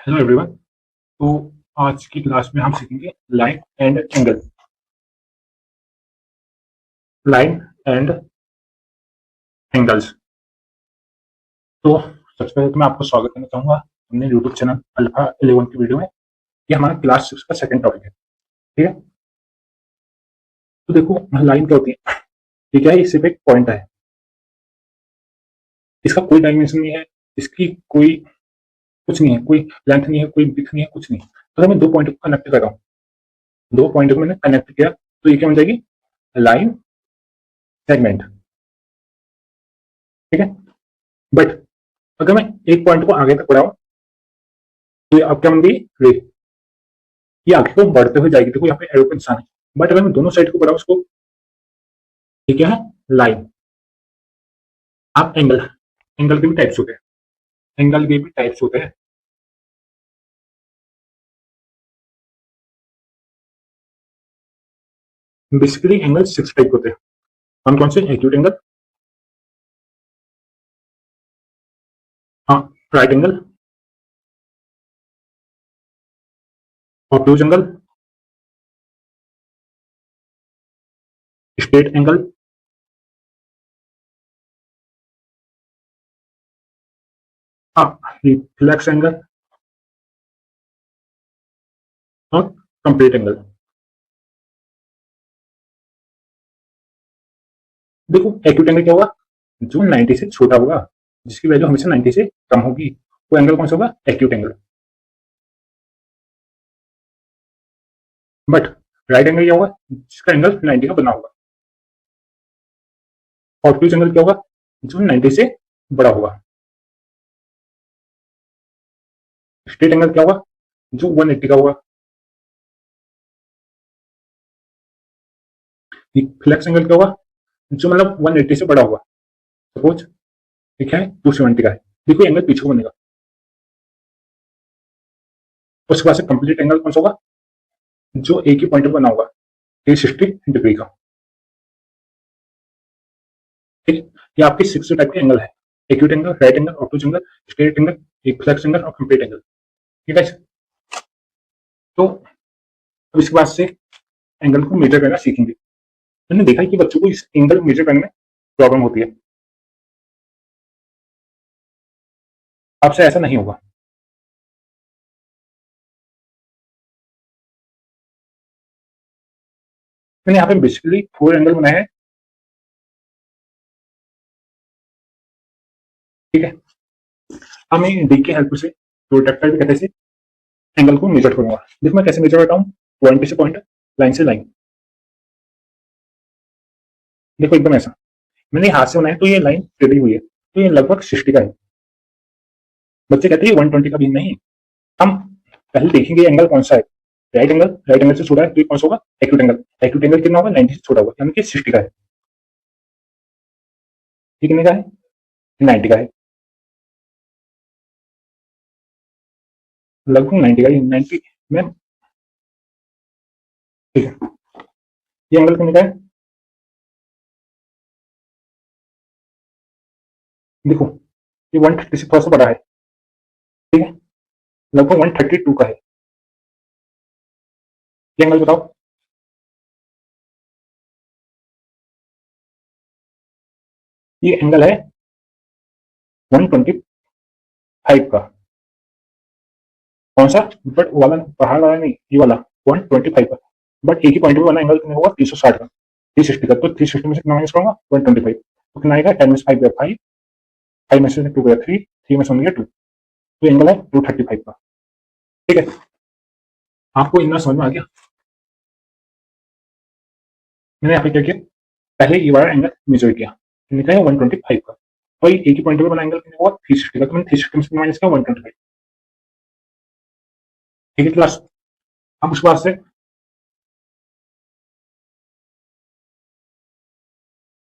Hello everyone. तो आज की क्लास में हम सीखेंगे line and angle. Line and angles. तो सबसे पहले तो मैं आपको स्वागत करना चाहूंगा हमने यूट्यूब चैनल अल्फा 11 की वीडियो में। ये हमारा क्लास 6 का सेकंड टॉपिक है। ठीक है। तो देखो, लाइन क्या होती है? ये क्या है? ये सिर्फ एक पॉइंट है। इसका कोई डायमेंशन नहीं है। इसकी कोई कुछ नहीं है, कोई लेंथ नहीं है, कोई विड्थ नहीं है, कुछ नहीं। तो मैं दो पॉइंट को कनेक्ट कर रहा हूँ। दो पॉइंट को मैंने कनेक्ट किया तो ये क्या बन जाएगी? Line segment. ठीक है। बट अगर मैं एक पॉइंट को आगे तक बढ़ाऊं तो ये अब क्या बन गई? रे। ये आगे को बढ़ते हुए जाएगी। देखो यहाँ पे एरो का निशान है। बट अगर मैं दोनों साइड को बढ़ाऊं उसको, ये क्या है? लाइन। आप एंगल, एंगल के भी टाइप्स होते हैं। एंगल के भी टाइप्स होते हैं। बेसिकली एंगल सिक्स टाइप होते हैं। कौन कौन से? एक्यूट एंगल, हाँ, right angle, obtuse angle, straight angle, हाँ, रिफ्लेक्स एंगल और कंप्लीट एंगल। देखो एक्यूट एंगल क्या होगा? जो 90 से छोटा होगा, जिसकी वैल्यू हमेशा 90 से कम होगी, वो एंगल कौन सा होगा? Acute angle. But right angle क्या होगा? जिसका एंगल 90 का बना होगा। ऑब्टूज एंगल क्या होगा? जो 90 से बड़ा होगा। स्ट्रेट एंगल क्या होगा? जो 180 का होगा। फ्लैक्स एंगल क्या होगा? जो मतलब 180 से बड़ा होगा। सपोज ठीक है 270 का है, देखो एंगल पीछे को बनेगा। उसके बाद से कंप्लीट एंगल कौन सा होगा? जो एक ही पॉइंट पर बना होगा, 360 डिग्री का। ठीक है। ये आपके सिक्स टाइप के एंगल है। Acute angle, right angle, obtuse angle, straight angle, reflex angle और कंप्लीट एंगल। ठीक है। तो अब इसके बाद से एंगल को मेजर करना सीखेंगे। मैंने देखा है कि बच्चों को इस एंगल मेजर करने में प्रॉब्लम होती है। आपसे ऐसा नहीं होगा। मैंने यहाँ पे बेसिकली फोर एंगल बनाए हैं। ठीक है। अब मैं डी की हेल्प से, प्रोटेक्टर भी कहते हैं, एंगल को मेजर करूंगा। देखो मैं कैसे मेजर करता हूँ। पॉइंट से पॉइंट, लाइन से लाइन। देखो एकदम ऐसा। मैंने हाथ से बनाया तो ये लाइन टेढ़ी हुई है, तो ये लगभग 60 का है। बच्चे कहते हैं 120 का भी नहीं। हम पहले देखेंगे एंगल कौन सा है। राइट एंगल, राइट एंगल से छोटा है तो ये कौन सा होगा? Acute angle. एक्यूट एंगल कितना होगा? 90 से छोटा होगा, यानी कि 60 का है। ये कितने का है? 90 का है। लगभग 90 का है, 90 में। ठीक है। ये एंगल कितने का है? देखो ये 130 से थोड़ा सा बड़ा है। ठीक है। लगभग 132 का है। ये एंगल बताओ। ये एंगल है 125 का। कौन सा? बट वाला पहाड़ वाला नहीं, ये वाला 125 का। बट एक ही पॉइंट पे बना एंगल कितने होगा? 360 का, 360 का। तो 360 में से कितना माइनस करूंगा? 125। तो कितना आएगा? 10 में से 5 गया 5, 5 में से 2 गया 3, 3 में से 1 गया 2। तो एंगल है 235 का। ठीक है। आपको इतना समझ में आ गया? मैंने यहाँ पे क्या किया, पहले ये वाला एंगल मेजर किया, निकला है 125 का। और एक ही पॉइंट पे बना एंगल कितने होगा? 360 का। तो मैंने 360 में से माइनस किया 125। ठीक है क्लास। अब उसके बाद से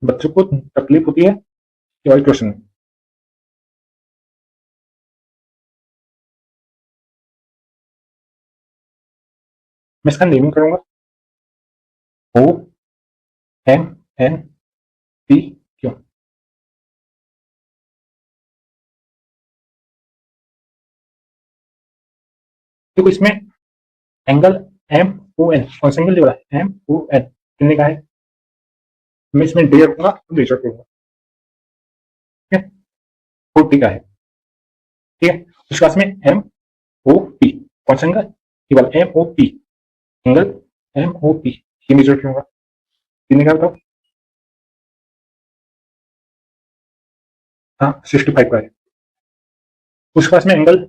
बच्चों को तकलीफ होती है कि और क्वेश्चन। मैं इसका नेमिंग करूंगा O M N P Q. देखो इसमें एंगल एम ओ एन कौन सा एंगल दिया है, एम ओ एन कितने का है, मैं इसमें डी रखूंगा तो डी रखूंगा, ठीक है, 40 का है, ठीक है। उसके बाद में एम ओ पी कौन सा एंगल, ये वाला M O P angle, M O P ये मेजर रखूंगा, कितने का बताओ, हाँ 65 का है। उसके पास में एंगल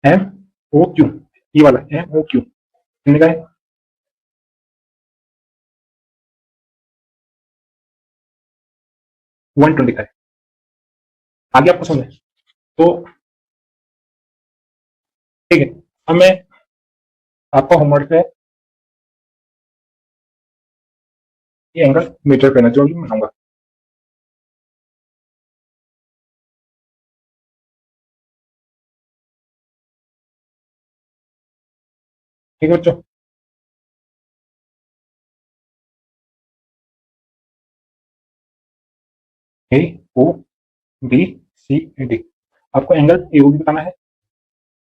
एम ओ क्यू, ये वाला एम ओ क्यू कितने का है, 120 का है। आगे आपको समझ है तो ठीक है। अब मैं आपका होमवर्क है ये एंगल मीटर करना जो भी मैं बनाऊंगा, ठीक है बच्चों। ए ओ बी सी डी, आपको एंगल ए ओ बी बताना है,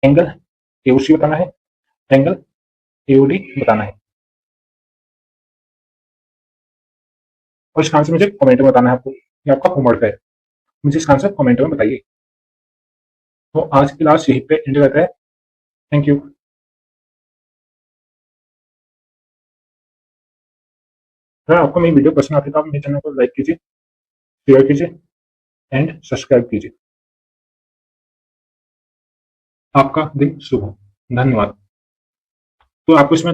एंगल ए ओ सी बताना है, एंगल ए ओ डी बताना है, और इसका आंसर मुझे कमेंट में बताना है आपको, ये आपका होमवर्क है, मुझे इसका आंसर कमेंट में बताइए। तो आज की क्लास यहीं पे एंड करते हैं, थैंक यू। अगर आपको मेरी वीडियो पसंद आती है तो आप मेरे चैनल को लाइक कीजिए, शेयर कीजिए एंड सब्सक्राइब कीजिए। आपका दिन शुभ हो, धन्यवाद। तो आपको इसमें